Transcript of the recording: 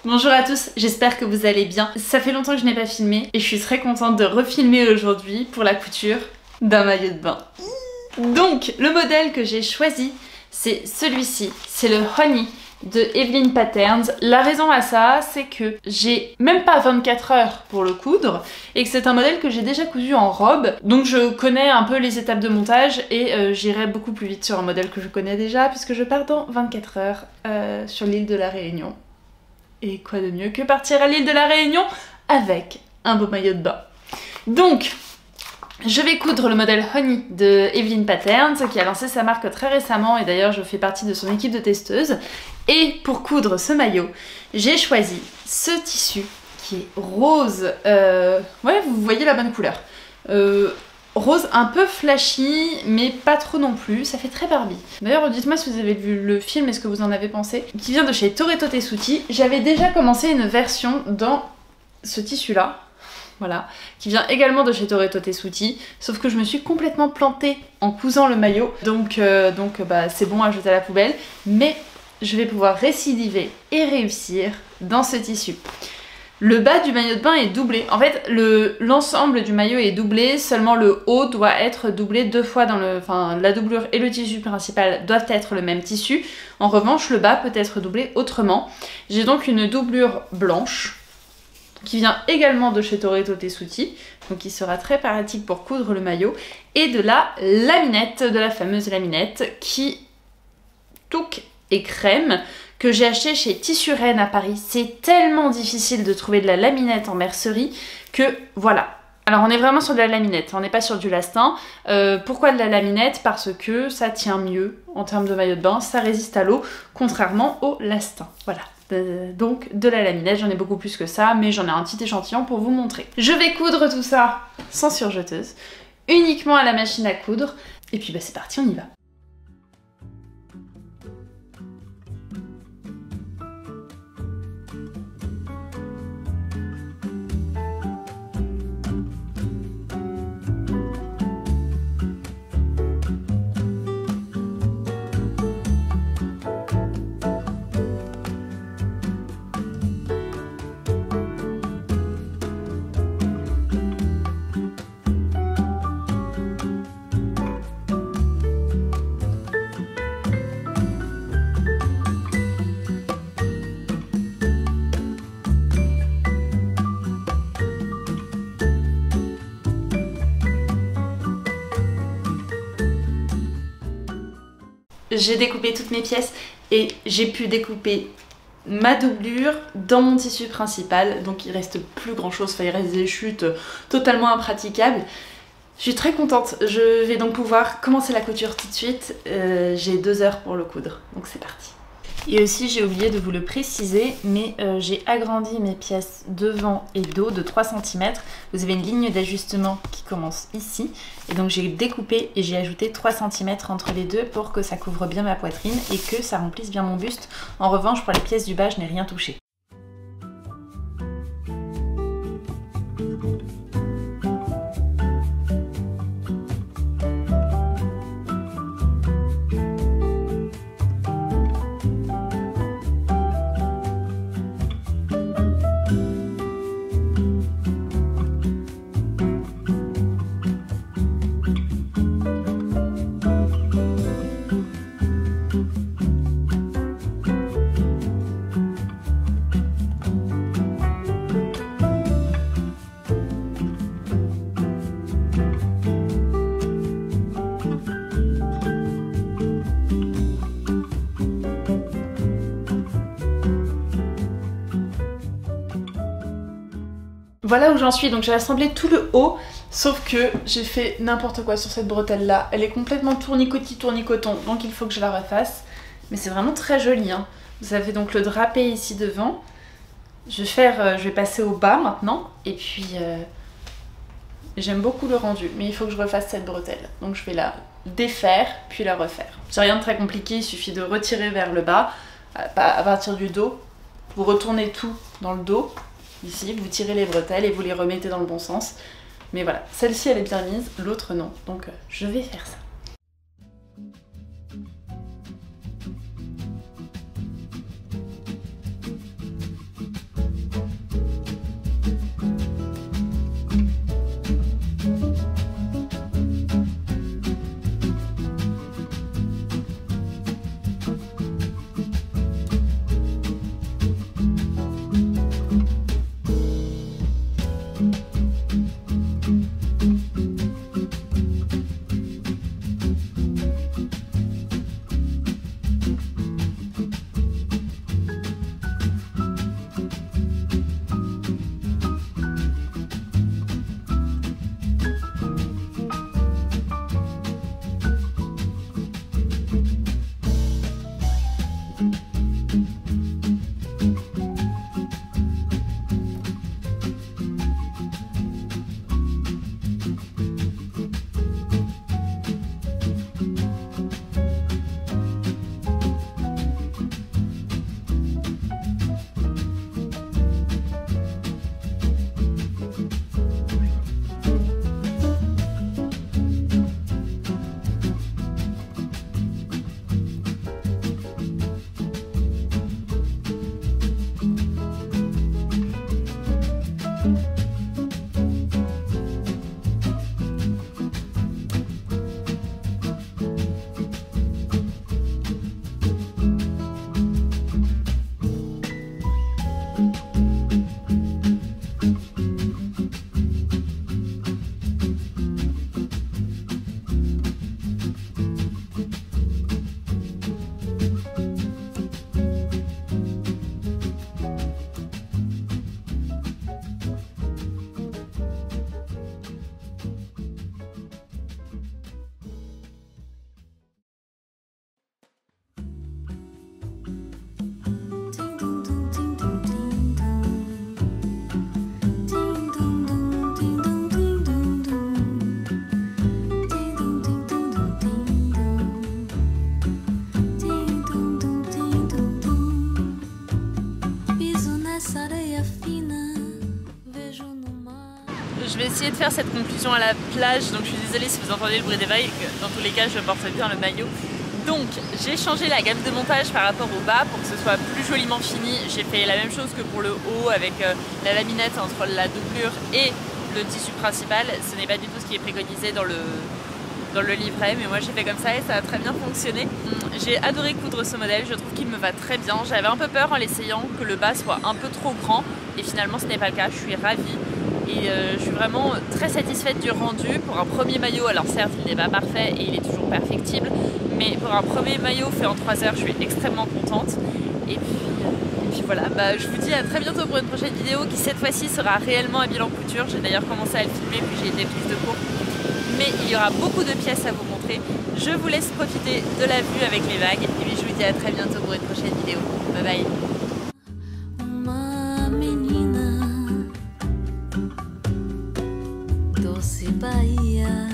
Bonjour à tous, j'espère que vous allez bien. Ça fait longtemps que je n'ai pas filmé et je suis très contente de refilmer aujourd'hui pour la couture d'un maillot de bain. Donc, le modèle que j'ai choisi, c'est celui-ci. C'est le Honey de Evelyn Patterns. La raison à ça, c'est que j'ai même pas 24 heures pour le coudre et que c'est un modèle que j'ai déjà cousu en robe. Donc je connais un peu les étapes de montage et j'irai beaucoup plus vite sur un modèle que je connais déjà puisque je pars dans 24 heures sur l'île de la Réunion. Et quoi de mieux que partir à l'île de la Réunion avec un beau maillot de bain. Donc, je vais coudre le modèle Honey de Evelyn Patterns qui a lancé sa marque très récemment et d'ailleurs je fais partie de son équipe de testeuses. Et pour coudre ce maillot, j'ai choisi ce tissu qui est rose. Ouais, vous voyez la bonne couleur. Rose un peu flashy, mais pas trop non plus, ça fait très Barbie. D'ailleurs, dites-moi si vous avez vu le film et ce que vous en avez pensé. Qui vient de chez Toretto Tessuti. J'avais déjà commencé une version dans ce tissu-là, voilà, qui vient également de chez Toretto Tessuti, sauf que je me suis complètement plantée en cousant le maillot, donc c'est bon à jeter à la poubelle, mais je vais pouvoir récidiver et réussir dans ce tissu. Le bas du maillot de bain est doublé. En fait, l'ensemble du maillot est doublé, seulement le haut doit être doublé 2 fois dans le... Enfin, la doublure et le tissu principal doivent être le même tissu. En revanche, le bas peut être doublé autrement. J'ai donc une doublure blanche qui vient également de chez Toretto Tessuti, donc qui sera très pratique pour coudre le maillot, et de la laminette, de la fameuse laminette qui touque et crème, que j'ai acheté chez Tissuren à Paris. C'est tellement difficile de trouver de la laminette en mercerie que voilà. Alors on est vraiment sur de la laminette, on n'est pas sur du lastin. Pourquoi de la laminette? Parce que ça tient mieux en termes de maillot de bain, ça résiste à l'eau, contrairement au lastin. Voilà. Donc de la laminette, j'en ai beaucoup plus que ça, mais j'en ai un petit échantillon pour vous montrer. Je vais coudre tout ça sans surjeteuse, uniquement à la machine à coudre. Et puis c'est parti, on y va. J'ai découpé toutes mes pièces et j'ai pu découper ma doublure dans mon tissu principal, donc il reste plus grand chose, il reste des chutes totalement impraticables. Je suis très contente, je vais donc pouvoir commencer la couture tout de suite, j'ai 2 heures pour le coudre, donc c'est parti. Et aussi j'ai oublié de vous le préciser, mais j'ai agrandi mes pièces devant et dos de 3 cm. Vous avez une ligne d'ajustement qui commence ici. Et donc j'ai découpé et j'ai ajouté 3 cm entre les deux pour que ça couvre bien ma poitrine et que ça remplisse bien mon buste. En revanche, pour les pièces du bas, je n'ai rien touché. Voilà où j'en suis, donc j'ai assemblé tout le haut, sauf que j'ai fait n'importe quoi sur cette bretelle là. Elle est complètement tournicotis tournicoton, donc il faut que je la refasse. Mais c'est vraiment très joli, hein. Vous avez donc le drapé ici devant. Je vais passer au bas maintenant, et puis j'aime beaucoup le rendu, mais il faut que je refasse cette bretelle. Donc je vais la défaire, puis la refaire. C'est rien de très compliqué, il suffit de retirer vers le bas, à partir du dos. Vous retournez tout dans le dos. Ici, vous tirez les bretelles et vous les remettez dans le bon sens. Mais voilà, celle-ci elle est bien mise, l'autre non. Donc je vais faire ça. Je vais essayer de faire cette conclusion à la plage, donc je suis désolée si vous entendez le bruit des vagues, dans tous les cas je porte bien le maillot. Donc j'ai changé la gamme de montage par rapport au bas pour que ce soit plus joliment fini. J'ai fait la même chose que pour le haut avec la laminette entre la doublure et le tissu principal. Ce n'est pas du tout ce qui est préconisé dans le livret, mais moi j'ai fait comme ça et ça a très bien fonctionné. J'ai adoré coudre ce modèle, je trouve qu'il me va très bien. J'avais un peu peur en l'essayant que le bas soit un peu trop grand et finalement ce n'est pas le cas, je suis ravie. Et je suis vraiment très satisfaite du rendu pour un premier maillot. Alors certes il n'est pas parfait et il est toujours perfectible, mais pour un premier maillot fait en 3 heures je suis extrêmement contente. Et puis voilà, je vous dis à très bientôt pour une prochaine vidéo qui cette fois-ci sera réellement habillée en couture. J'ai d'ailleurs commencé à le filmer puis j'ai été prise de court, mais il y aura beaucoup de pièces à vous montrer. Je vous laisse profiter de la vue avec les vagues et puis je vous dis à très bientôt pour une prochaine vidéo. Bye bye. Bahia.